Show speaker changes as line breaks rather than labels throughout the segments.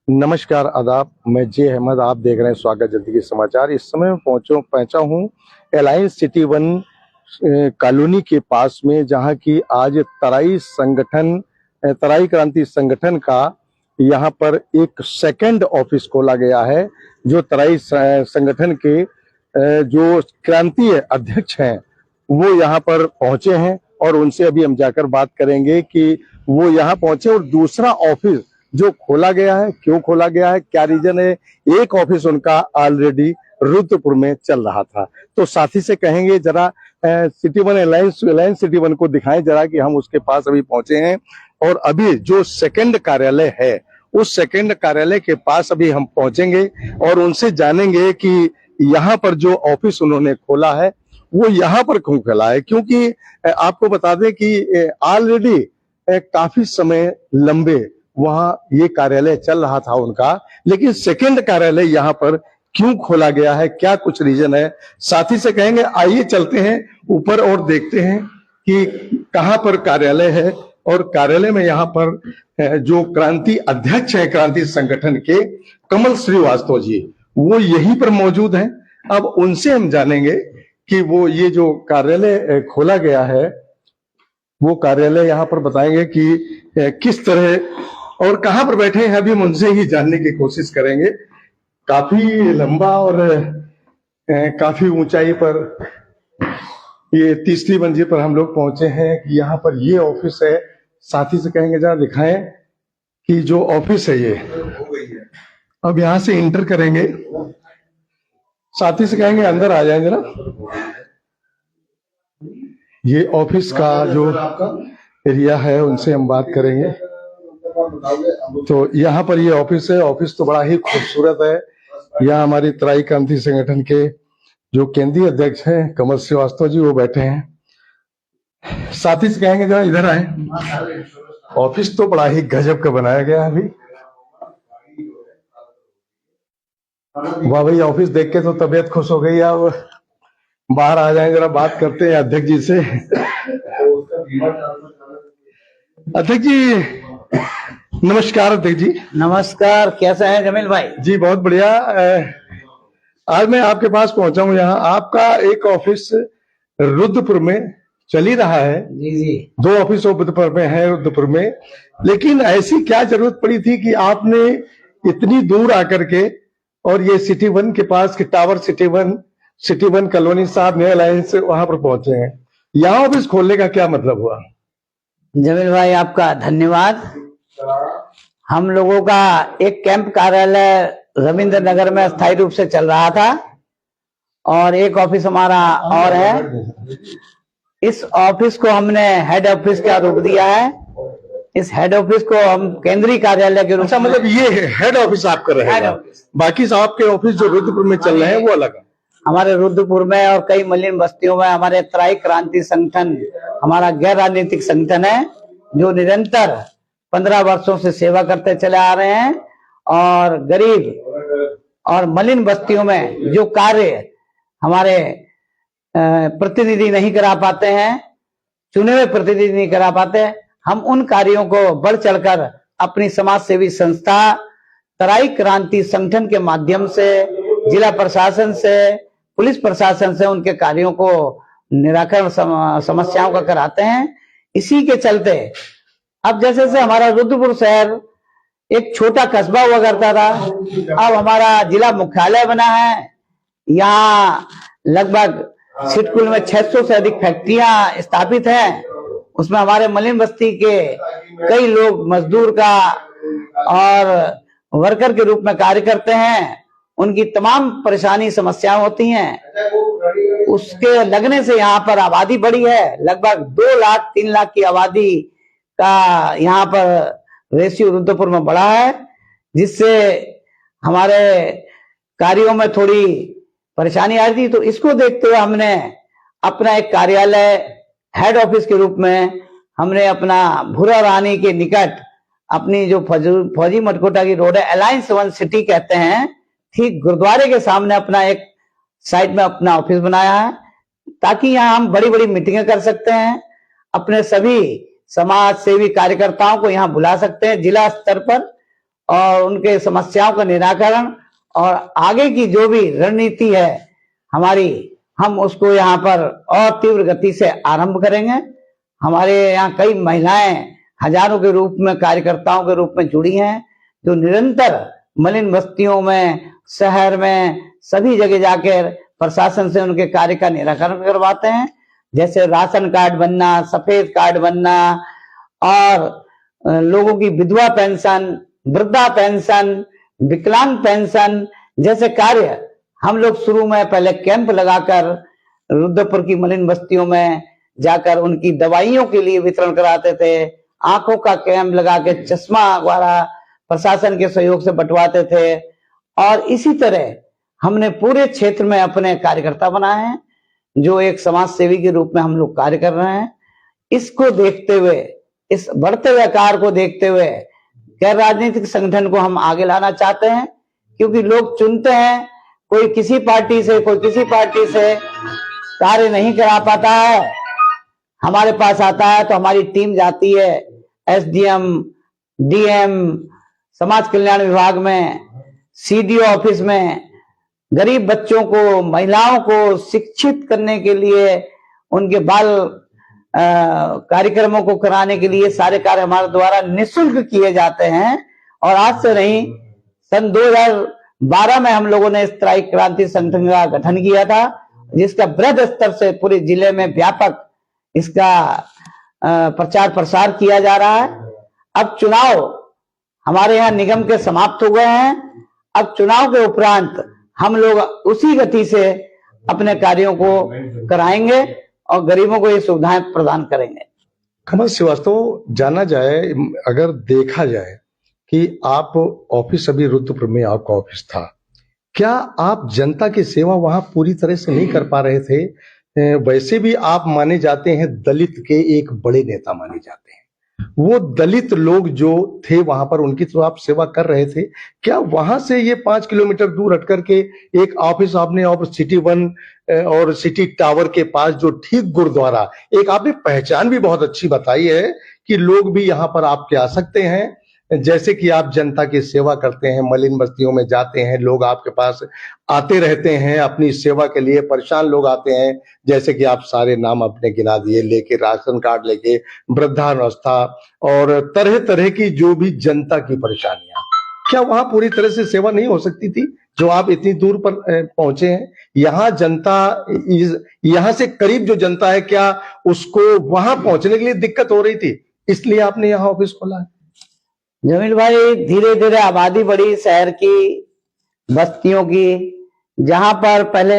नमस्कार, आदाब। मैं जे अहमद, आप देख रहे हैं स्वागत जल्दी के समाचार। इस समय मैं पहुंचा हूं अलायंस सिटी वन कॉलोनी के पास में, जहां की आज तराई क्रांति संगठन का यहां पर एक सेकंड ऑफिस खोला गया है। जो तराई संगठन के जो क्रांतीय अध्यक्ष हैं वो यहां पर पहुंचे हैं और उनसे अभी हम जाकर बात करेंगे कि वो यहां पहुंचे और दूसरा ऑफिस जो खोला गया है, क्यों खोला गया है, क्या रीजन है। एक ऑफिस उनका ऑलरेडी रुद्रपुर में चल रहा था। तो साथी से कहेंगे जरा city one alliance city one को दिखाएं जरा कि हम उसके पास अभी पहुंचे हैं और अभी जो सेकंड कार्यालय है उस सेकंड कार्यालय के पास अभी हम पहुंचेंगे और उनसे जानेंगे कि यहाँ पर जो ऑफिस उन्होंने खोला है वो यहाँ पर क्यों खोला है। क्योंकि आपको बता दें कि ऑलरेडी काफी समय लंबे वहां ये कार्यालय चल रहा था उनका, लेकिन सेकंड कार्यालय यहाँ पर क्यों खोला गया है, क्या कुछ रीजन है, साथी से कहेंगे। आइए चलते हैं ऊपर और देखते हैं कि कहां पर कार्यालय है और कार्यालय में यहाँ पर जो क्रांति अध्यक्ष है क्रांति संगठन के कमल श्रीवास्तव जी, वो यहीं पर मौजूद हैं। अब उनसे हम जानेंगे कि वो ये जो कार्यालय खोला गया है वो कार्यालय यहाँ पर बताएंगे कि किस तरह और कहां पर बैठे हैं। अभी हम उनसे ही जानने की कोशिश करेंगे। काफी लंबा और काफी ऊंचाई पर ये तीसरी मंजिल पर हम लोग पहुंचे हैं कि यहाँ पर ये ऑफिस है। साथी से कहेंगे जरा दिखाएं कि जो ऑफिस है ये अब यहाँ से इंटर करेंगे। साथी से कहेंगे अंदर आ जाएं जरा। ये ऑफिस का जो एरिया है उनसे हम बात करेंगे। तो यहाँ पर ये ऑफिस है। ऑफिस तो बड़ा ही खूबसूरत है। यहाँ हमारी तराई क्रांति संगठन के जो केंद्रीय अध्यक्ष हैं कमल श्रीवास्तव जी वो बैठे हैं। साथी से कहेंगे जरा इधर आए। ऑफिस तो बड़ा ही गजब का बनाया गया है। अभी वाह भाई, ऑफिस देख के तो तबीयत खुश हो गई। अब बाहर आ जाए, जरा बात करते हैं अध्यक्ष जी से। अध्यक्ष जी नमस्कार। अध्यक्ष जी
नमस्कार, कैसे हैं जमील भाई?
जी बहुत बढ़िया। आज मैं आपके पास पहुंचा हूं। यहाँ आपका एक ऑफिस रुद्रपुर में चल ही रहा है।
जी जी,
2 ऑफिस रुद्रपुर में है रुद्रपुर में, लेकिन ऐसी क्या जरूरत पड़ी थी कि आपने इतनी दूर आकर के और ये सिटी वन के पास के टावर सिटी वन कॉलोनी साहब नए अलायंस वहां पर पहुंचे हैं। यहाँ ऑफिस खोलने का क्या मतलब हुआ?
जमील भाई आपका धन्यवाद। हम लोगों का एक कैंप कार्यालय रविंद्र नगर में स्थायी रूप से चल रहा था और एक ऑफिस हमारा और है। इस ऑफिस को हमने हेड ऑफिस का रूप दिया है। इस हेड ऑफिस को हम केंद्रीय कार्यालय के रूप
अच्छा, मतलब ये हेड ऑफिस आपका रहेगा, बाकी साहब के ऑफिस जो रुद्रपुर में चल रहे हैं वो अलग है।
हमारे रुद्रपुर में और कई मलिन बस्तियों में हमारे तराई क्रांति संगठन हमारा गैर राजनीतिक संगठन है जो निरंतर 15 वर्षों से सेवा करते चले आ रहे हैं और गरीब और मलिन बस्तियों में जो कार्य हमारे प्रतिनिधि नहीं करा पाते हैं, चुने हुए प्रतिनिधि नहीं करा पाते, हम उन कार्यों को बढ़ चढ़कर अपनी समाज सेवी संस्था तराई क्रांति संगठन के माध्यम से जिला प्रशासन से पुलिस प्रशासन से उनके कार्यों को निराकरण समस्याओं का कराते हैं। इसी के चलते अब जैसे से हमारा रुद्रपुर शहर एक छोटा कस्बा हुआ करता था, अब हमारा जिला मुख्यालय बना है। यहाँ लगभग सिटकुल में 600 से अधिक फैक्ट्रियां स्थापित हैं। उसमें हमारे मलिन बस्ती के कई लोग मजदूर का और वर्कर के रूप में कार्य करते हैं। उनकी तमाम परेशानी समस्याएं होती हैं। उसके लगने से यहाँ पर आबादी बढ़ी है। लगभग 2 लाख 3 लाख की आबादी का यहाँ पर रेशियो रुद्रपुर में बढ़ा है, जिससे हमारे कार्यों में थोड़ी परेशानी आ रही थी। तो इसको देखते हुए हमने अपना एक कार्यालय हेड ऑफिस के रूप में हमने अपना भूरा रानी के निकट अपनी जो फौजी मटकोटा की रोड है, अलायंस वन सिटी कहते हैं, ठीक गुरुद्वारे के सामने अपना एक साइड में अपना ऑफिस बनाया है, ताकि यहाँ हम बड़ी बड़ी मीटिंगें कर सकते हैं। अपने सभी समाज सेवी कार्यकर्ताओं को यहाँ बुला सकते हैं जिला स्तर पर और उनके समस्याओं का निराकरण और आगे की जो भी रणनीति है हमारी, हम उसको यहाँ पर और तीव्र गति से आरंभ करेंगे। हमारे यहाँ कई महिलाएं हजारों के रूप में कार्यकर्ताओं के रूप में जुड़ी हैं, जो निरंतर मलिन बस्तियों में, शहर में, सभी जगह जाकर प्रशासन से उनके कार्य का निराकरण करवाते हैं। जैसे राशन कार्ड बनना, सफेद कार्ड बनना और लोगों की विधवा पेंशन, वृद्धा पेंशन, विकलांग पेंशन जैसे कार्य हम लोग शुरू में पहले कैंप लगाकर रुद्रपुर की मलिन बस्तियों में जाकर उनकी दवाइयों के लिए वितरण कराते थे। आंखों का कैंप लगा के चश्मा वाला प्रशासन के सहयोग से बंटवाते थे। और इसी तरह हमने पूरे क्षेत्र में अपने कार्यकर्ता बनाए हैं, जो एक समाज सेवी के रूप में हम लोग कार्य कर रहे हैं। इसको देखते हुए, इस बढ़ते हुए आकार को देखते हुए गैर राजनीतिक संगठन को हम आगे लाना चाहते हैं, क्योंकि लोग चुनते हैं, कोई किसी पार्टी से, कोई किसी पार्टी से कार्य नहीं करा पाता है, हमारे पास आता है तो हमारी टीम जाती है एसडीएम, डीएम, समाज कल्याण विभाग में, सीडीओ ऑफिस में, गरीब बच्चों को, महिलाओं को शिक्षित करने के लिए, उनके बाल कार्यक्रमों को कराने के लिए सारे कार्य हमारे द्वारा निःशुल्क किए जाते हैं। और आज से नहीं, सन 2012 में हम लोगों ने इस त्राई क्रांति संगठन का गठन किया था, जिसका वृहद स्तर से पूरे जिले में व्यापक इसका प्रचार प्रसार किया जा रहा है। अब चुनाव हमारे यहाँ निगम के समाप्त हो गए हैं। अब चुनाव के उपरांत हम लोग उसी गति से अपने कार्यों को कराएंगे और गरीबों को ये सुविधाएं प्रदान करेंगे।
कमल श्रीवास्तव, जाना जाए, अगर देखा जाए कि आप ऑफिस, अभी रुद्रपुर में आपका ऑफिस था, क्या आप जनता की सेवा वहां पूरी तरह से नहीं कर पा रहे थे? वैसे भी आप माने जाते हैं दलित के एक बड़े नेता माने जाते हैं। वो दलित लोग जो थे वहां पर, उनकी तो आप सेवा कर रहे थे। क्या वहां से ये 5 किलोमीटर दूर हट करके एक ऑफिस आपने, और सिटी 1 और सिटी टावर के पास जो ठीक गुरुद्वारा, एक आपने पहचान भी बहुत अच्छी बताई है कि लोग भी यहाँ पर आपके आ सकते हैं, जैसे कि आप जनता की सेवा करते हैं, मलिन बस्तियों में जाते हैं, लोग आपके पास आते रहते हैं अपनी सेवा के लिए, परेशान लोग आते हैं, जैसे कि आप सारे नाम अपने गिना दिए, लेके राशन कार्ड लेके, वृद्धावस्था और तरह तरह की जो भी जनता की परेशानियां, क्या वहां पूरी तरह से सेवा नहीं हो सकती थी जो आप इतनी दूर पर पहुंचे हैं? यहाँ जनता, यहाँ से करीब जो जनता है, क्या उसको वहां पहुंचने के लिए दिक्कत हो रही थी, इसलिए आपने यहाँ ऑफिस खोला है?
जमील भाई, धीरे धीरे आबादी बढ़ी शहर की, बस्तियों की। जहां पर पहले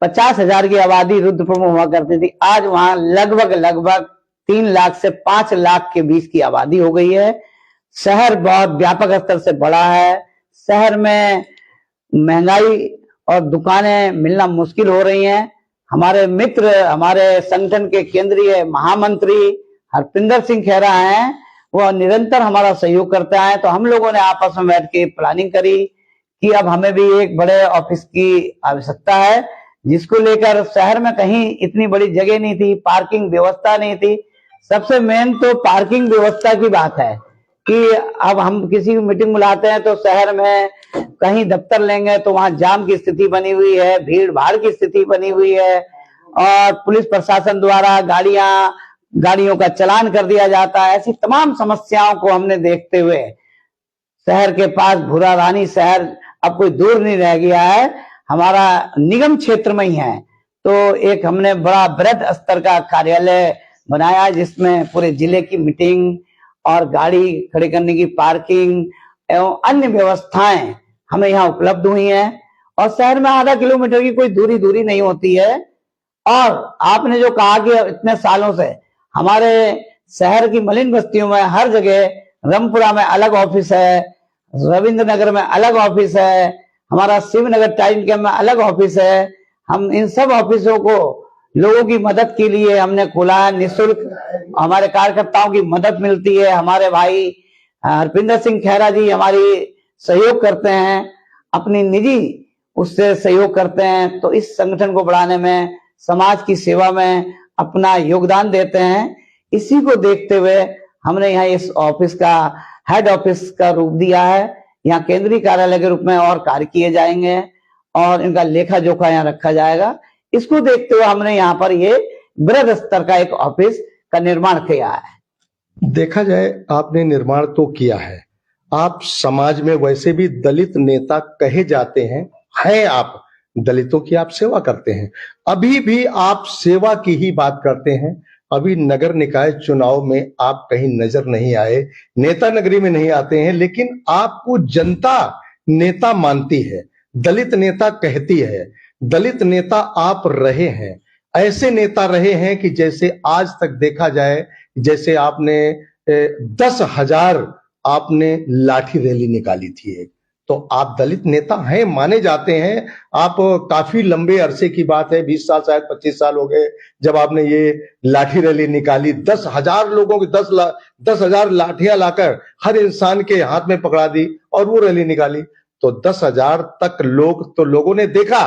50,000 की आबादी रुद्रपुर में हुआ करती थी, आज वहां लगभग 3 लाख से 5 लाख के बीच की आबादी हो गई है। शहर बहुत व्यापक स्तर से बड़ा है। शहर में महंगाई और दुकानें मिलना मुश्किल हो रही हैं। हमारे मित्र, हमारे संगठन के केंद्रीय महामंत्री हरपिंदर सिंह खेरा हैं, वो निरंतर हमारा सहयोग करते हैं। तो हम लोगों ने आपस में बैठ के प्लानिंग करी कि अब हमें भी एक बड़े ऑफिस की आवश्यकता है, जिसको लेकर शहर में कहीं इतनी बड़ी जगह नहीं थी, पार्किंग व्यवस्था नहीं थी। सबसे मेन तो पार्किंग व्यवस्था की बात है कि अब हम किसी की मीटिंग बुलाते हैं तो शहर में कहीं दफ्तर लेंगे तो वहां जाम की स्थिति बनी हुई है, भीड़ भाड़ की स्थिति बनी हुई है, और पुलिस प्रशासन द्वारा गाड़ियों का चालान कर दिया जाता है। ऐसी तमाम समस्याओं को हमने देखते हुए शहर के पास भूरा रानी शहर अब कोई दूर नहीं रह गया है, हमारा निगम क्षेत्र में ही है। तो एक हमने बड़ा वृहद स्तर का कार्यालय बनाया, जिसमें पूरे जिले की मीटिंग और गाड़ी खड़ी करने की पार्किंग एवं अन्य व्यवस्थाएं हमें यहाँ उपलब्ध हुई हैं। और शहर में आधा किलोमीटर की कोई दूरी नहीं होती है। और आपने जो कहा कि इतने सालों से हमारे शहर की मलिन बस्तियों में हर जगह, रामपुरा में अलग ऑफिस है, रविंद्र नगर में अलग ऑफिस है, हमारा शिवनगर टाइम कैंप में अलग ऑफिस है। हम इन सब ऑफिसों को लोगों की मदद के लिए हमने खोला है। निःशुल्क हमारे कार्यकर्ताओं की मदद मिलती है। हमारे भाई हरपिंदर सिंह खेरा जी हमारी सहयोग करते हैं, अपनी निजी उससे सहयोग करते हैं। तो इस संगठन को बढ़ाने में, समाज की सेवा में अपना योगदान देते हैं। इसी को देखते हुए हमने यहाँ इस ऑफिस का हेड ऑफिस का रूप दिया है। यहाँ केंद्रीय कार्यालय के रूप में और कार्य किए जाएंगे और इनका लेखा जोखा यहाँ रखा जाएगा। इसको देखते हुए हमने यहाँ पर ये बृहद स्तर का एक ऑफिस का निर्माण किया है।
देखा जाए आपने निर्माण तो किया है, आप समाज में वैसे भी दलित नेता कहे जाते हैं आप दलितों की आप सेवा करते हैं, अभी भी आप सेवा की ही बात करते हैं। अभी नगर निकाय चुनाव में आप कहीं नजर नहीं आए, नेता नगरी में नहीं आते हैं, लेकिन आपको जनता नेता मानती है, दलित नेता कहती है, दलित नेता आप रहे हैं। ऐसे नेता रहे हैं कि जैसे आज तक देखा जाए, जैसे आपने 10,000 आपने लाठी रैली निकाली थी एक, तो आप दलित नेता हैं, माने जाते हैं। आप काफी लंबे अरसे की बात है, 20 साल शायद 25 साल हो गए जब आपने ये लाठी रैली निकाली। 10,000 लोगों की 10,000 लाठियां लाकर हर इंसान के हाथ में पकड़ा दी और वो रैली निकाली। तो 10,000 तक लोगों ने देखा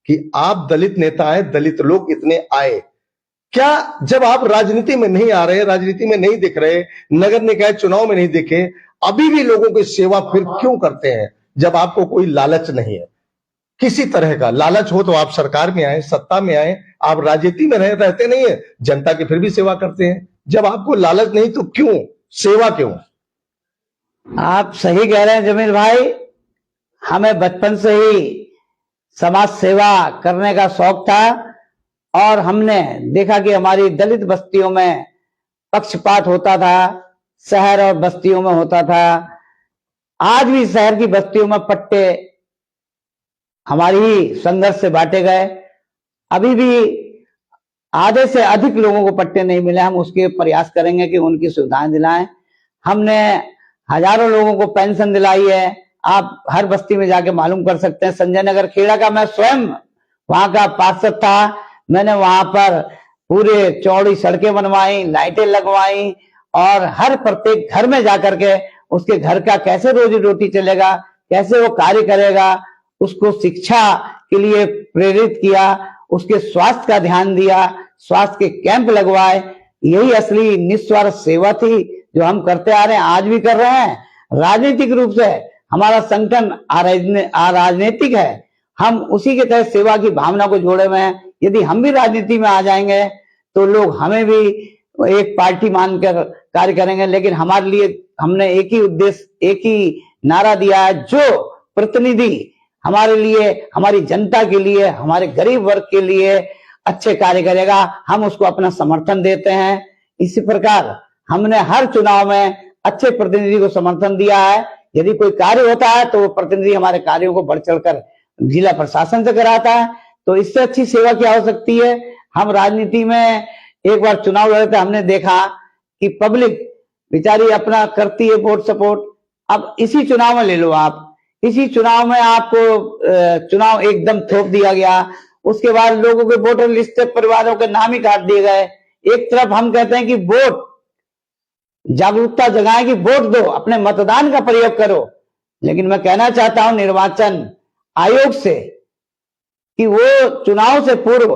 कि आप दलित नेता हैं, दलित लोग इतने आए। क्या जब आप राजनीति में नहीं आ रहे, राजनीति में नहीं दिख रहे, नगर निकाय चुनाव में नहीं दिखे, अभी भी लोगों की सेवा फिर क्यों करते हैं? जब आपको कोई लालच नहीं है, किसी तरह का लालच हो तो आप सरकार में आए, सत्ता में आए, आप राजनीति में रहते नहीं है, जनता की फिर भी सेवा करते हैं। जब आपको लालच नहीं तो क्यों सेवा क्यों?
आप सही कह रहे हैं जमील भाई, हमें बचपन से ही समाज सेवा करने का शौक था और हमने देखा कि हमारी दलित बस्तियों में पक्षपात होता था, शहर और बस्तियों में होता था। आज भी शहर की बस्तियों में पट्टे हमारी ही संघर्ष से बांटे गए, अभी भी आधे से अधिक लोगों को पट्टे नहीं मिले। हम उसके प्रयास करेंगे कि उनकी सुविधाएं दिलाएं। हमने हजारों लोगों को पेंशन दिलाई है, आप हर बस्ती में जाके मालूम कर सकते हैं। संजय नगर खेड़ा का मैं स्वयं वहां का पार्षद था, मैंने वहां पर पूरे चौड़ी सड़कें बनवाई, लाइटें लगवाई और हर प्रत्येक घर में जाकर के उसके घर का कैसे रोजी रोटी चलेगा, कैसे वो कार्य करेगा, उसको शिक्षा के लिए प्रेरित किया, उसके स्वास्थ्य का ध्यान दिया, स्वास्थ्य के कैंप लगवाए। यही असली निस्वार्थ सेवा थी जो हम करते आ रहे हैं, आज भी कर रहे हैं। राजनीतिक रूप से हमारा संगठन राजनीतिक है, हम उसी के तहत सेवा की भावना को जोड़े हुए हैं। यदि हम भी राजनीति में आ जाएंगे तो लोग हमें भी एक पार्टी मानकर कार्य करेंगे, लेकिन हमारे लिए हमने एक ही उद्देश्य, एक ही नारा दिया है, जो प्रतिनिधि हमारे लिए, हमारी जनता के लिए, हमारे गरीब वर्ग के लिए अच्छे कार्य करेगा, हम उसको अपना समर्थन देते हैं। इसी प्रकार हमने हर चुनाव में अच्छे प्रतिनिधि को समर्थन दिया है। यदि कोई कार्य होता है तो वो प्रतिनिधि हमारे कार्यों को बढ़ चढ़कर जिला प्रशासन से कराता है, तो इससे अच्छी सेवा क्या हो सकती है। हम राजनीति में एक बार चुनाव लड़े थे, हमने देखा कि पब्लिक बेचारी अपना करती है वोट सपोर्ट। अब इसी चुनाव में ले लो आप, इसी चुनाव में आपको चुनाव एकदम थोप दिया गया, उसके बाद लोगों के वोटर लिस्ट से परिवारों के नाम ही काट दिए गए। एक तरफ हम कहते हैं कि वोट जागरूकता जगाएं कि वोट दो, अपने मतदान का प्रयोग करो, लेकिन मैं कहना चाहता हूं निर्वाचन आयोग से कि वो चुनाव से पूर्व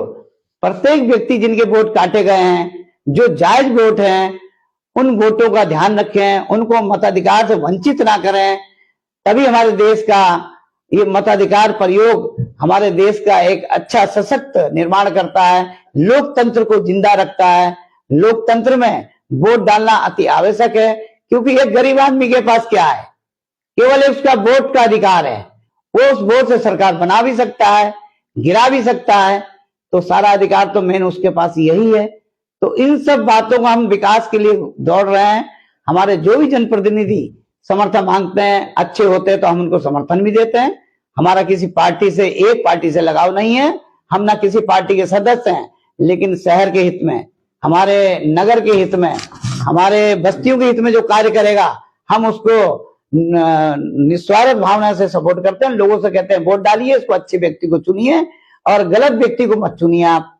प्रत्येक व्यक्ति जिनके वोट काटे गए हैं, जो जायज वोट हैं, उन वोटों का ध्यान रखें, उनको मताधिकार से वंचित ना करें। तभी हमारे देश का ये मताधिकार प्रयोग हमारे देश का एक अच्छा सशक्त निर्माण करता है, लोकतंत्र को जिंदा रखता है। लोकतंत्र में वोट डालना अति आवश्यक है, क्योंकि एक गरीब आदमी के पास क्या है, केवल उसका वोट का अधिकार है। वो उस वोट से सरकार बना भी सकता है, गिरा भी सकता है, तो सारा अधिकार तो मेन उसके पास यही है। तो इन सब बातों को हम विकास के लिए दौड़ रहे हैं। हमारे जो भी जनप्रतिनिधि समर्थन मांगते हैं, अच्छे होते हैं तो हम उनको समर्थन भी देते हैं। हमारा किसी पार्टी से, एक पार्टी से लगाव नहीं है, हम ना किसी पार्टी के सदस्य हैं, लेकिन शहर के हित में, हमारे नगर के हित में, हमारे बस्तियों के हित में जो कार्य करेगा, हम उसको निस्वार्थ भावना से सपोर्ट करते हैं। लोगों से कहते हैं वोट डालिए, इसको अच्छे व्यक्ति को चुनिए और गलत व्यक्ति को मत चुनिए आप,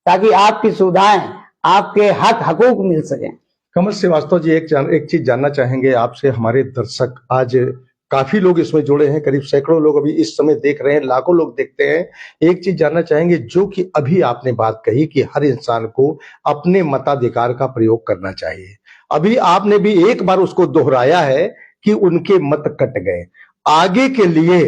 ताकि आपकी सुविधाएं, आपके हकूक मिल सके।
कमल श्रीवास्तव जी, एक चीज जानना चाहेंगे आपसे। हमारे दर्शक आज काफी लोग इसमें जुड़े हैं, करीब सैकड़ों लोग अभी इस समय देख रहे हैं, लाखों लोग देखते हैं। एक चीज जानना चाहेंगे, जो कि अभी आपने बात कही कि हर इंसान को अपने मताधिकार का प्रयोग करना चाहिए, अभी आपने भी एक बार उसको दोहराया है कि उनके मत कट गए। आगे के लिए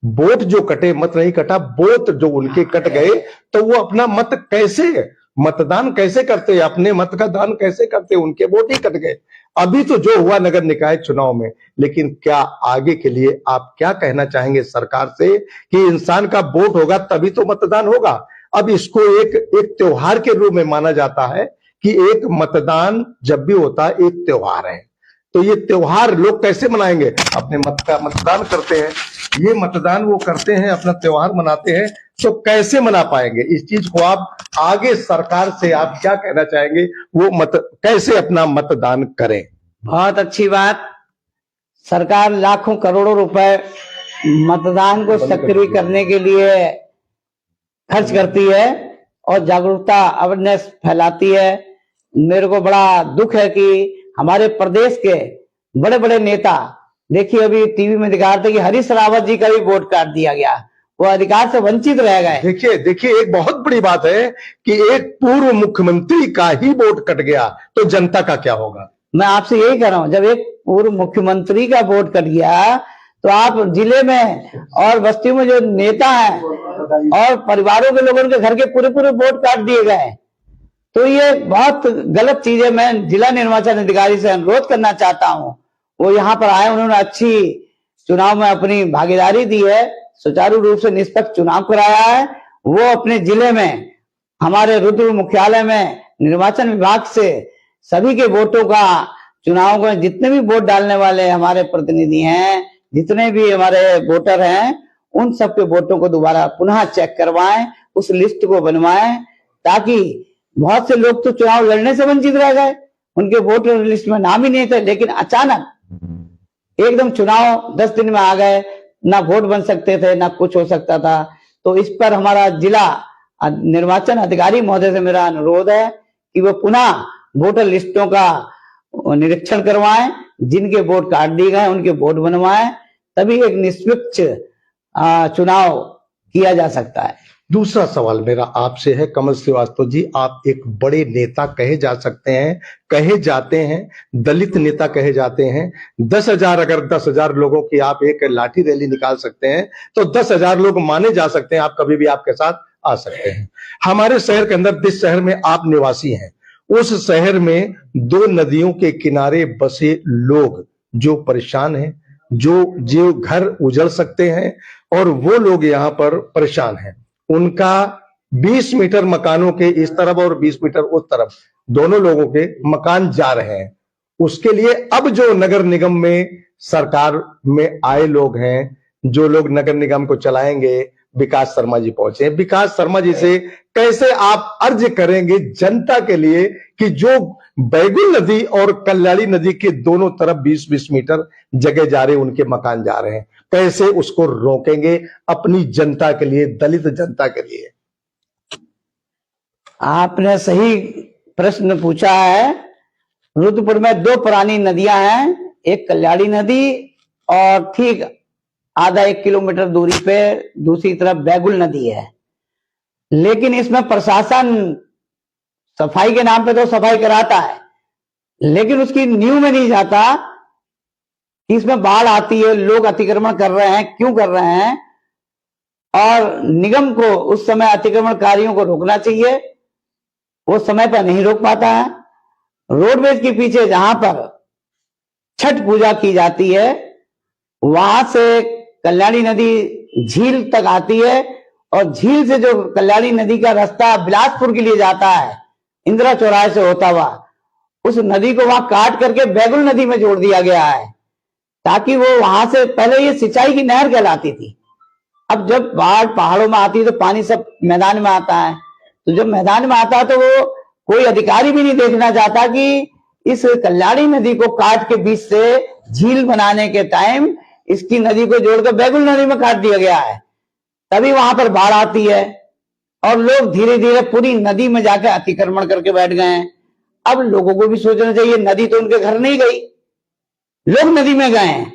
वोट जो कटे, मत नहीं कटा, वोट जो उनके कट गए, तो वो अपना मत कैसे, मतदान कैसे करते, अपने मत का दान कैसे करते, उनके वोट ही कट गए। अभी तो जो हुआ नगर निकाय चुनाव में, लेकिन क्या आगे के लिए आप क्या कहना चाहेंगे सरकार से कि इंसान का वोट होगा तभी तो मतदान होगा। अब इसको एक त्योहार के रूप में माना जाता है कि एक मतदान जब भी होता है एक त्योहार है, तो ये त्योहार लोग कैसे मनाएंगे? अपने मत का मतदान करते हैं, ये मतदान वो करते हैं, अपना त्योहार मनाते हैं, तो कैसे मना पाएंगे? इस चीज को आप आगे सरकार से आप क्या कहना चाहेंगे, वो कैसे अपना मतदान करें?
बहुत अच्छी बात। सरकार लाखों करोड़ों रुपए मतदान को सक्रिय करने के लिए खर्च करती है और जागरूकता अवेयरनेस फैलाती है। मेरे को बड़ा दुख है कि हमारे प्रदेश के बड़े बड़े नेता, देखिए अभी टीवी में दिखा रहे थे कि हरीश रावत जी का भी वोट काट दिया गया, वो अधिकार से वंचित रह गए।
देखिए एक बहुत बड़ी बात है कि एक पूर्व मुख्यमंत्री का ही वोट कट गया, तो जनता का क्या होगा?
मैं आपसे यही कह रहा हूं, जब एक पूर्व मुख्यमंत्री का वोट कट गया तो आप जिले में और बस्तियों में जो नेता हैं और परिवारों के लोगों के घर के पूरे पूरे वोट काट दिए गए, तो ये बहुत गलत चीज है। मैं जिला निर्वाचन अधिकारी से अनुरोध करना चाहता हूं, वो यहाँ पर आए, उन्होंने अच्छी चुनाव में अपनी भागीदारी दी है, सुचारू रूप से निष्पक्ष चुनाव कराया है। वो अपने जिले में हमारे रुद्र मुख्यालय में निर्वाचन विभाग से सभी के वोटों का, चुनाव में जितने भी वोट डालने वाले हमारे प्रतिनिधि हैं, जितने भी हमारे वोटर हैं, उन सबके वोटों को दोबारा पुनः चेक करवाएं, उस लिस्ट को बनवाएं, ताकि बहुत से लोग तो चुनाव लड़ने से वंचित रह गए, उनके वोटर लिस्ट में नाम ही नहीं थे, लेकिन अचानक एकदम चुनाव 10 दिन में आ गए, ना वोट बन सकते थे, ना कुछ हो सकता था। तो इस पर हमारा जिला निर्वाचन अधिकारी महोदय से मेरा अनुरोध है कि वो पुनः वोटर लिस्टों का निरीक्षण करवाएं, जिनके वोट काट दिए गए उनके वोट बनवाएं, तभी एक निष्पक्ष चुनाव किया जा सकता है।
दूसरा सवाल मेरा आपसे है कमल श्रीवास्तव जी, आप एक बड़े नेता कहे जा सकते हैं, कहे जाते हैं, दलित नेता कहे जाते हैं। 10,000 अगर 10,000 लोगों की आप एक लाठी रैली निकाल सकते हैं तो 10,000 लोग माने जा सकते हैं, आप कभी भी आपके साथ आ सकते हैं। हमारे शहर के अंदर, जिस शहर में आप निवासी हैं, उस शहर में 2 नदियों के किनारे बसे लोग जो परेशान हैं, जो घर उजड़ सकते हैं, और वो लोग यहाँ पर परेशान हैं। उनका 20 मीटर मकानों के इस तरफ और 20 मीटर उस तरफ दोनों लोगों के मकान जा रहे हैं। उसके लिए अब जो नगर निगम में सरकार में आए लोग हैं, जो लोग नगर निगम को चलाएंगे, विकास शर्मा जी पहुंचे। विकास शर्मा जी से कैसे आप अर्ज करेंगे जनता के लिए कि जो बैगुल नदी और कल्याणी नदी के दोनों तरफ 20-20 मीटर जगह जा रहे, उनके मकान जा रहे हैं, कैसे उसको रोकेंगे अपनी जनता के लिए, दलित जनता के लिए?
आपने सही प्रश्न पूछा है। रुद्रपुर में 2 पुरानी नदियां हैं, एक कल्याणी नदी और ठीक आधा 1 किलोमीटर दूरी पे दूसरी तरफ बैगुल नदी है। लेकिन इसमें प्रशासन सफाई के नाम पे तो सफाई कराता है, लेकिन उसकी नींव में नहीं जाता कि इसमें बाढ़ आती है, लोग अतिक्रमण कर रहे हैं, क्यों कर रहे हैं, और निगम को उस समय अतिक्रमणकारियों को रोकना चाहिए, वो समय पर नहीं रोक पाता है। रोडवेज के पीछे जहां पर छठ पूजा की जाती है, वहां से कल्याणी नदी झील तक आती है, और झील से जो कल्याणी नदी का रास्ता बिलासपुर के लिए जाता है, इंदिरा चौराहे से होता हुआ, उस नदी को वहां काट करके बैगुल नदी में जोड़ दिया गया है, ताकि वो वहां से, पहले ये सिंचाई की नहर कहलाती थी। अब जब बाढ़ पहाड़ों में आती है तो पानी सब मैदान में आता है, तो जब मैदान में आता है तो वो कोई अधिकारी भी नहीं देखना चाहता कि इस कल्याणी नदी को काट के बीच से झील बनाने के टाइम इसकी नदी को जोड़कर बैगुल नदी में काट दिया गया है। तभी वहां पर बाढ़ आती है और लोग धीरे धीरे पूरी नदी में जाकर अतिक्रमण करके बैठ गए हैं। अब लोगों को भी सोचना चाहिए, नदी तो उनके घर नहीं गई, लोग नदी में गए हैं,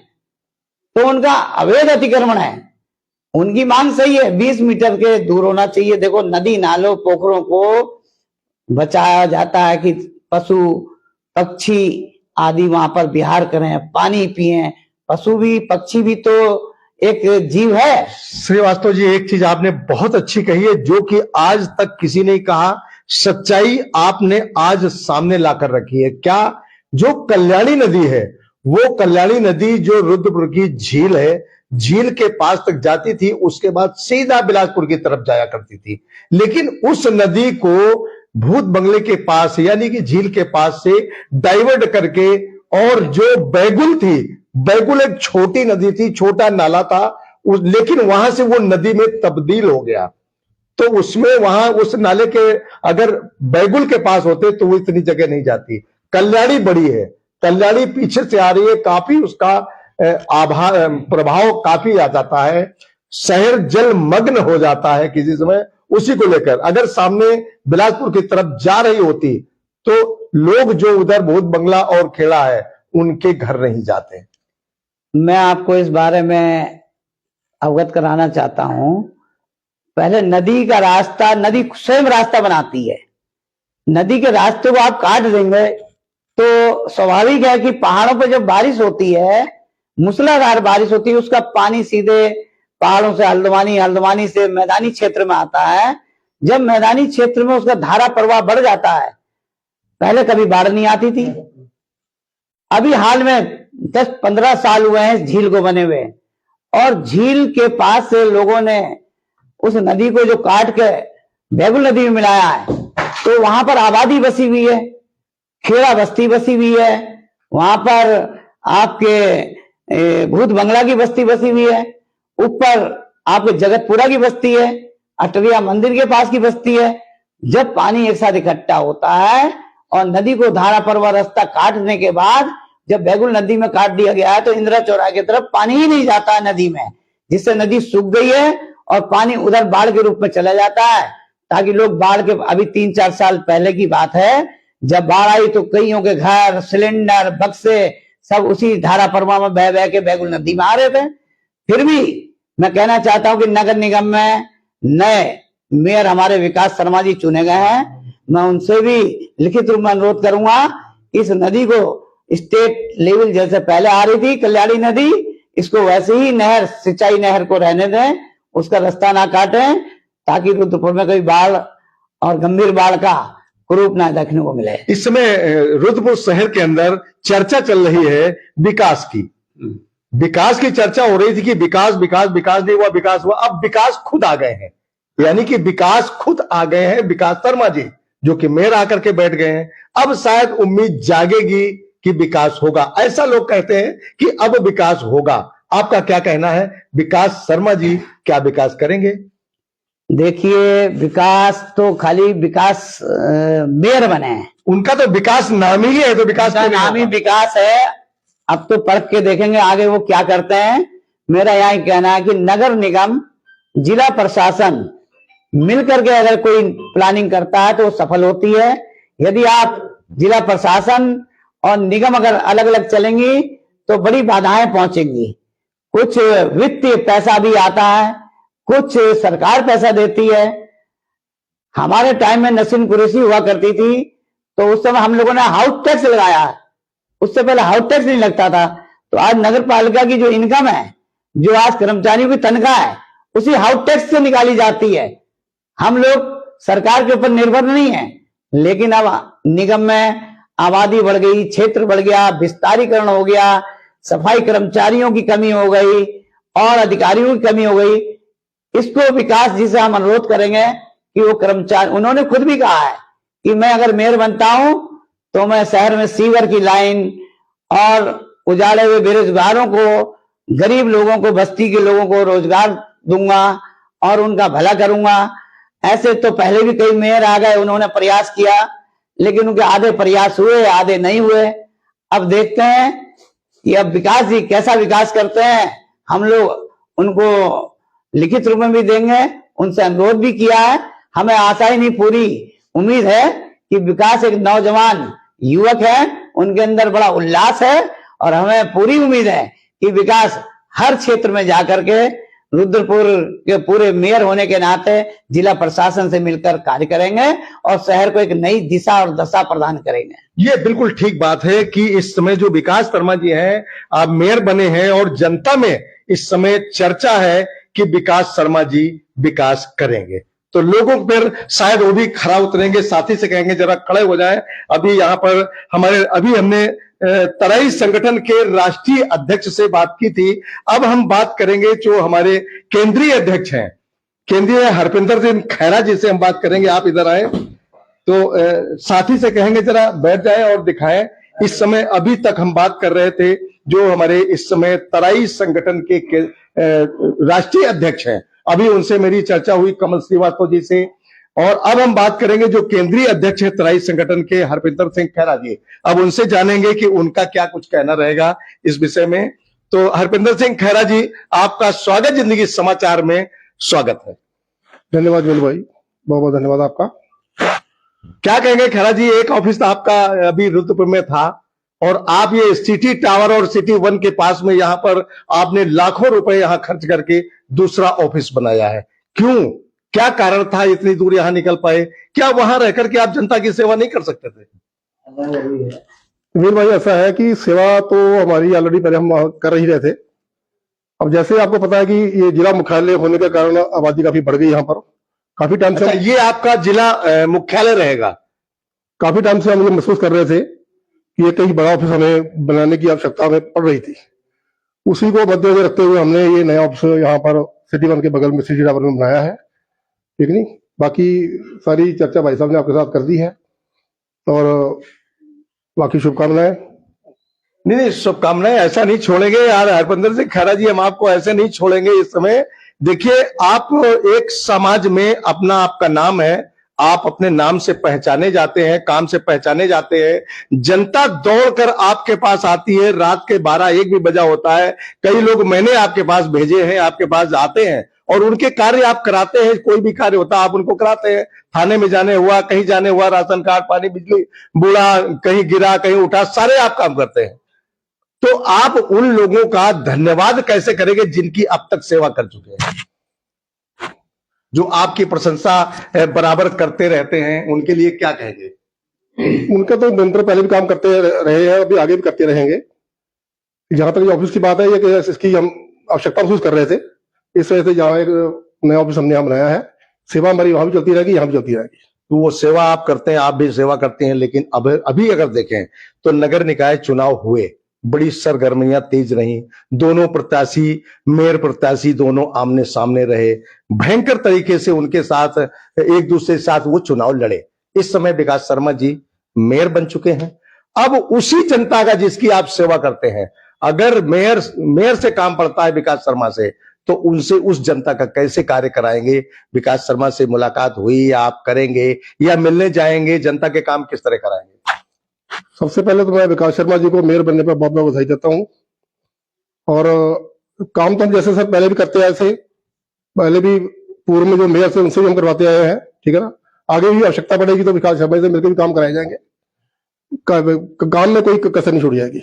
तो उनका अवैध अतिक्रमण है। उनकी मांग सही है, 20 मीटर के दूर होना चाहिए। देखो, नदी नालों पोखरों को बचाया जाता है कि पशु पक्षी आदि वहां पर विहार करें, पानी पिएं। पशु भी, पक्षी भी तो एक जीव है।
श्रीवास्तव जी, एक चीज आपने बहुत अच्छी कही है, जो कि आज तक किसी ने कहा, सच्चाई आपने आज सामने लाकर रखी है। क्या जो कल्याणी नदी है, वो कल्याणी नदी जो रुद्रपुर की झील है, झील के पास तक जाती थी, उसके बाद सीधा बिलासपुर की तरफ जाया करती थी। लेकिन उस नदी को भूत बंगले के पास, यानी कि झील के पास से डाइवर्ट करके, और जो बैगुल थी, बैगुल एक छोटी नदी थी, छोटा नाला था, लेकिन वहां से वो नदी में तब्दील हो गया। तो उसमें वहां उस नाले के अगर बैगुल के पास होते तो वो इतनी जगह नहीं जाती। कल्याणी बड़ी है, कल्याणी पीछे से आ रही है, काफी उसका प्रभाव काफी आ जाता है। शहर जलमग्न हो जाता है किसी समय। उसी को लेकर अगर सामने बिलासपुर की तरफ जा रही होती तो लोग जो उधर भूत बंगला और खेड़ा है, उनके घर नहीं जाते।
मैं आपको इस बारे में अवगत कराना चाहता हूं। पहले नदी का रास्ता, नदी स्वयं रास्ता बनाती है। नदी के रास्ते को आप काट देंगे तो स्वाभाविक है कि पहाड़ों पर जब बारिश होती है, मूसलाधार बारिश होती है, उसका पानी सीधे पहाड़ों से हल्द्वानी, हल्द्वानी से मैदानी क्षेत्र में आता है। जब मैदानी क्षेत्र में उसका धारा प्रवाह बढ़ जाता है, पहले कभी बाढ़ नहीं आती थी। अभी हाल में 10-15 साल हुए हैं इस झील को बने हुए, और झील के पास से लोगों ने उस नदी को जो काट के बैगुल नदी में मिलाया है, तो वहां पर आबादी बसी हुई है, खेड़ा बस्ती बसी हुई है, वहां पर आपके भूत बंगला की बस्ती बसी हुई है, ऊपर आपके जगतपुरा की बस्ती है, अटरिया मंदिर के पास की बस्ती है। जब पानी एक साथ इकट्ठा होता है और नदी को धारा प्रवाह रास्ता काटने के बाद जब बैगुल नदी में काट दिया गया है, तो इंदिरा चौराहे की तरफ पानी ही नहीं जाता है नदी में, जिससे नदी सूख गई है और पानी उधर बाढ़ के रूप में चला जाता है। ताकि लोग बाढ़ के, अभी 3-4 साल पहले की बात है, जब बाढ़ आई तो कईयों के घर, सिलेंडर, बक्से सब उसी धारा प्रवाह में बह बह के बैगुल नदी में आ रहे थे। फिर भी मैं कहना चाहता हूं कि नगर निगम में नए मेयर हमारे विकास शर्मा जी चुने गए हैं। मैं उनसे भी लिखित रूप में अनुरोध करूंगा, इस नदी को स्टेट लेवल जैसे पहले आ रही थी कल्याणी नदी, इसको वैसे ही नहर, सिंचाई नहर को रहने दें, उसका रास्ता ना काटें, ताकि रुद्रपुर में कोई बाढ़ और गंभीर बाढ़ का कुरूप ना देखने को मिले।
इस समय रुद्रपुर शहर के अंदर चर्चा चल रही है विकास की। विकास की चर्चा हो रही थी कि विकास विकास विकास नहीं हुआ, विकास हुआ। अब विकास खुद आ गए हैं, यानी कि विकास खुद आ गए हैं विकास शर्मा जी, जो कि मेयर आकर के बैठ गए हैं। अब शायद उम्मीद जागेगी कि विकास होगा। ऐसा लोग कहते हैं कि अब विकास होगा। आपका क्या कहना है? विकास शर्मा जी क्या विकास करेंगे?
देखिए, विकास तो खाली विकास मेयर बने हैं,
उनका तो विकास नाम ही है, तो विकास का
नाम ही विकास है। अब तो पढ़ के देखेंगे आगे वो क्या करते हैं। मेरा यही कहना है कि नगर निगम, जिला प्रशासन मिलकर के अगर कोई प्लानिंग करता है तो वो सफल होती है। यदि आप जिला प्रशासन और निगम अगर अलग अलग चलेंगी तो बड़ी बाधाएं पहुंचेंगी। कुछ वित्तीय पैसा भी आता है, कुछ सरकार पैसा देती है। हमारे टाइम में नसीम कुरैशी हुआ करती थी, तो उस समय हम लोगों ने हाउस टैक्स लगाया है। उससे पहले हाउस टैक्स नहीं लगता था। तो आज नगर पालिका की जो इनकम है, जो आज कर्मचारियों की तनख्वाह है, उसी हाउस टैक्स से निकाली जाती है। हम लोग सरकार के ऊपर निर्भर नहीं है। लेकिन अब निगम में आबादी बढ़ गई, क्षेत्र बढ़ गया, विस्तारीकरण हो गया, सफाई कर्मचारियों की कमी हो गई और अधिकारियों की कमी हो गई। इसको विकास जी से हम अनुरोध करेंगे कि वो कर्मचारी, उन्होंने खुद भी कहा है कि मैं अगर मेयर बनता हूं तो मैं शहर में सीवर की लाइन और उजाड़े हुए बेरोजगारों को, गरीब लोगों को, बस्ती के लोगों को रोजगार दूंगा और उनका भला करूंगा। ऐसे तो पहले भी कई मेयर आ गए, उन्होंने प्रयास किया, लेकिन उनके आधे प्रयास हुए, आधे नहीं हुए। अब देखते हैं कि अब विकास जी कैसा विकास करते हैं। हम लोग उनको लिखित रूप में भी देंगे, उनसे अनुरोध भी किया है। हमें आशा ही नहीं, पूरी उम्मीद है कि विकास एक नौजवान युवक है, उनके अंदर बड़ा उल्लास है और हमें पूरी उम्मीद है कि विकास हर क्षेत्र में जाकर के रुद्रपुर के पूरे मेयर होने के नाते जिला प्रशासन से मिलकर कार्य करेंगे और शहर को एक नई दिशा और दशा प्रदान करेंगे।
ये बिल्कुल ठीक बात है कि इस समय जो विकास शर्मा जी हैं, आप मेयर बने हैं और जनता में इस समय चर्चा है कि विकास शर्मा जी विकास करेंगे, तो लोगों पर शायद वो भी खरा उतरेंगे, साथी से कहेंगे जरा खड़े हो जाएं। अभी यहाँ पर हमने तराई संगठन के राष्ट्रीय अध्यक्ष से बात की थी। अब हम बात करेंगे जो हमारे केंद्रीय अध्यक्ष हैं, केंद्रीय हरपिंदर सिंह खैरा जी से हम बात करेंगे। आप इधर आए तो साथी से कहेंगे जरा बैठ जाएं और दिखाएं। इस समय अभी तक हम बात कर रहे थे जो हमारे इस समय तराई संगठन के राष्ट्रीय अध्यक्ष हैं, अभी उनसे मेरी चर्चा हुई कमल श्रीवास्तव जी से, और अब हम बात करेंगे जो केंद्रीय अध्यक्ष है तराई संगठन के हरपिंदर सिंह खैरा जी। अब उनसे जानेंगे कि उनका क्या कुछ कहना रहेगा इस विषय में। तो हरपिंदर सिंह खैरा जी, आपका स्वागत जिंदगी समाचार में, स्वागत है।
धन्यवाद विमल भाई, बहुत बहुत धन्यवाद आपका।
क्या कहेंगे खैरा जी, एक ऑफिस आपका अभी रुद्रपुर में था और आप ये सिटी टावर और सिटी 1 के पास में यहाँ पर आपने लाखों रुपए यहाँ खर्च करके दूसरा ऑफिस बनाया है, क्यों, क्या कारण था इतनी दूर यहाँ निकल पाए? क्या वहां रहकर के आप जनता की सेवा नहीं कर सकते थे?
विमल भाई, ऐसा है कि सेवा तो हमारी ऑलरेडी पहले हम कर ही रहे थे। अब जैसे आपको पता है कि ये जिला मुख्यालय होने के कारण आबादी काफी बढ़ गई यहाँ पर। काफी टाइम से
ये आपका जिला मुख्यालय रहेगा?
काफी टाइम से हम ये महसूस कर रहे थे कि ये कहीं बड़ा ऑफिस हमें बनाने की आवश्यकता हमें पड़ रही थी। उसी को मद्देनजर रखते हुए हमने ये नया ऑफिस यहाँ पर सिटी 1 के बगल में सिटी टावर में बनाया है, ठीक नहीं। बाकी सारी चर्चा भाई साहब ने आपके साथ कर दी है और बाकी शुभकामनाएं।
नहीं, शुभकामनाएं ऐसा नहीं छोड़ेंगे यार हरपिंदर सिंह खैरा जी, हम आपको ऐसे नहीं छोड़ेंगे इस समय। देखिए, आप एक समाज में अपना आपका नाम है, आप अपने नाम से पहचाने जाते हैं, काम से पहचाने जाते हैं, जनता दौड़कर आपके पास आती है, रात के 12-1 भी बजा होता है, कई लोग मैंने आपके पास भेजे हैं, आपके पास आते हैं और उनके कार्य आप कराते हैं। कोई भी कार्य होता है आप उनको कराते हैं, थाने में जाने हुआ, कहीं जाने हुआ, राशन कार्ड, पानी, बिजली, बूढ़ा कहीं गिरा कहीं उठा, सारे आप काम करते हैं। तो आप उन लोगों का धन्यवाद कैसे करेंगे जिनकी अब तक सेवा कर चुके हैं, जो आपकी प्रशंसा बराबर करते रहते हैं, उनके लिए क्या कहेंगे?
उनका तो निरंतर पहले भी काम करते रहे हैं, अभी आगे भी करते रहेंगे। जहां तक ऑफिस की बात है, ये कि इसकी हम आवश्यकता महसूस कर रहे थे, इस वजह से जहाँ एक नया ऑफिस हमने यहाँ बनाया है। सेवा हमारी वहां भी चलती रहेगी, यहाँ भी चलती रहेगी।
तो वो सेवा आप करते हैं, आप भी सेवा करते हैं, लेकिन अब अभी अगर देखें तो नगर निकाय चुनाव हुए, बड़ी सरगर्मियां तेज रही, दोनों प्रत्याशी, मेयर प्रत्याशी दोनों आमने सामने रहे, भयंकर तरीके से उनके साथ एक दूसरे के साथ वो चुनाव लड़े। इस समय विकास शर्मा जी मेयर बन चुके हैं। अब उसी जनता का जिसकी आप सेवा करते हैं, अगर मेयर से काम पड़ता है विकास शर्मा से, तो उनसे उस जनता का कैसे कार्य कराएंगे? विकास शर्मा से मुलाकात हुई, आप करेंगे या मिलने जाएंगे? जनता के काम किस तरह कराएंगे?
सबसे पहले तो मैं विकास शर्मा जी को मेयर बनने पर बहुत बहुत बधाई देता हूँ। और काम तो हम जैसे सर पहले भी करते आए थे, पहले भी पूर्व में जो मेयर थे उनसे भी हम करवाते आए हैं, ठीक है ना। आगे भी आवश्यकता पड़ेगी तो विकास शर्मा से मिलकर भी काम कराए जाएंगे, काम में कोई कसर नहीं छोड़ी जाएगी।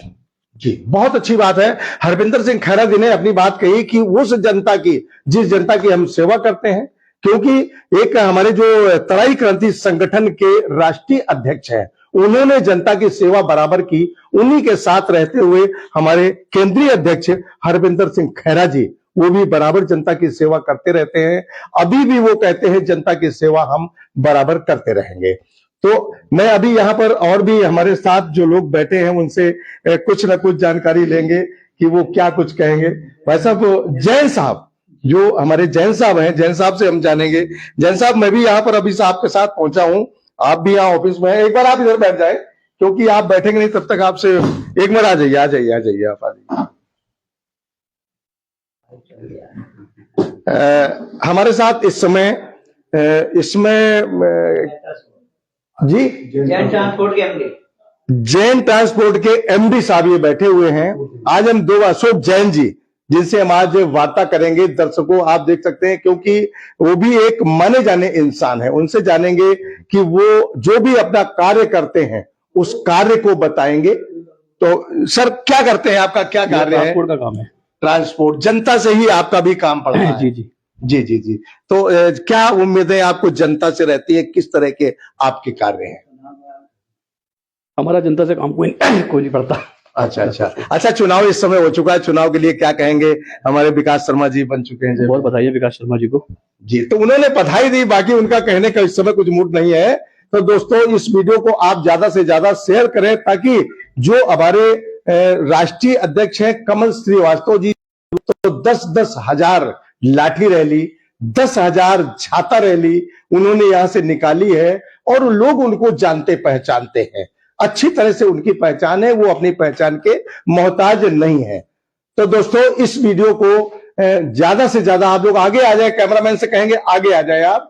जी, बहुत अच्छी बात है। हरपिंदर सिंह खैरा जी ने अपनी बात कही कि उस जनता की, जिस जनता की हम सेवा करते हैं, क्योंकि एक हमारे जो तराई क्रांति संगठन के राष्ट्रीय अध्यक्ष हैं, उन्होंने जनता की सेवा बराबर की। उन्हीं के साथ रहते हुए हमारे केंद्रीय अध्यक्ष हरपिंदर सिंह खैरा जी, वो भी बराबर जनता की सेवा करते रहते हैं। अभी भी वो कहते हैं जनता की सेवा हम बराबर करते रहेंगे। तो मैं अभी यहाँ पर और भी हमारे साथ जो लोग बैठे हैं उनसे कुछ ना कुछ जानकारी लेंगे कि वो क्या कुछ कहेंगे। भाई साहब, जैन साहब, जो हमारे जैन साहब हैं, जैन साहब से हम जानेंगे। जैन साहब, मैं भी यहाँ पर अभी से आपके साथ पहुंचा हूं, आप भी यहाँ ऑफिस में हैं। एक बार आप इधर बैठ जाए, क्योंकि आप बैठेंगे नहीं तब तक आपसे एक मिनट। आ जाइए आप आ जाइए। हमारे साथ इस समय इसमें जी
जैन ट्रांसपोर्ट के एमडी,
जैन ट्रांसपोर्ट के एमडी साहब ये बैठे हुए हैं। आज हम दो अशोक जैन जी, जिनसे हम आज वार्ता करेंगे। दर्शकों, आप देख सकते हैं, क्योंकि वो भी एक माने जाने इंसान है, उनसे जानेंगे कि वो जो भी अपना कार्य करते हैं उस कार्य को बताएंगे। तो सर, क्या करते हैं, आपका क्या कार्य है?
ट्रांसपोर्ट का काम है।
ट्रांसपोर्ट, जनता से ही आपका भी काम पड़ा है।
जी जी।
जी जी जी। तो क्या उम्मीदें आपको जनता से रहती है, किस तरह के आपके कार्य हैं?
हमारा जनता से काम कोई नहीं पड़ता।
अच्छा अच्छा अच्छा। चुनाव इस समय हो चुका है, चुनाव के लिए क्या कहेंगे? हमारे विकास शर्मा जी बन चुके हैं।
बहुत बधाई है विकास शर्मा जी को।
जी, तो उन्होंने बधाई दी, बाकी उनका कहने का इस समय कुछ मूड नहीं है। तो दोस्तों, इस वीडियो को आप ज्यादा से ज्यादा शेयर करें, ताकि जो हमारे राष्ट्रीय अध्यक्ष हैं कमल श्रीवास्तव जी, तो 10-10 हजार लाठी रैली, 10,000 छाता रैली उन्होंने यहां से निकाली है, और लोग उनको जानते पहचानते हैं, अच्छी तरह से उनकी पहचान है, वो अपनी पहचान के मोहताज नहीं है। तो दोस्तों, इस वीडियो को ज्यादा से ज्यादा आप लोग आगे आ जाए, कैमरामैन से कहेंगे आगे आ जाए आप,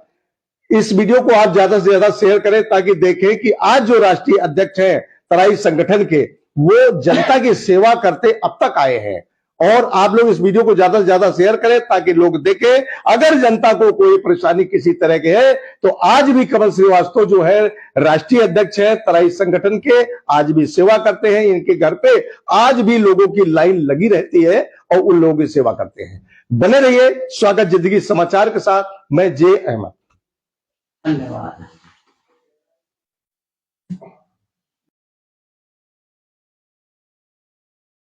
इस वीडियो को आप ज्यादा से ज्यादा शेयर करें, ताकि देखें कि आज जो राष्ट्रीय अध्यक्ष हैं तराई संगठन के, वो जनता की सेवा करते अब तक आए हैं। और आप लोग इस वीडियो को ज्यादा से ज्यादा शेयर करें, ताकि लोग देखें, अगर जनता को कोई परेशानी किसी तरह की है, तो आज भी कमल श्रीवास्तव जो है राष्ट्रीय अध्यक्ष है तराई संगठन के, आज भी सेवा करते हैं। इनके घर पे आज भी लोगों की लाइन लगी रहती है, और उन लोगों की सेवा करते हैं। बने रहिए स्वागत जिंदगी समाचार के साथ, मैं जे अहमद।
धन्यवाद।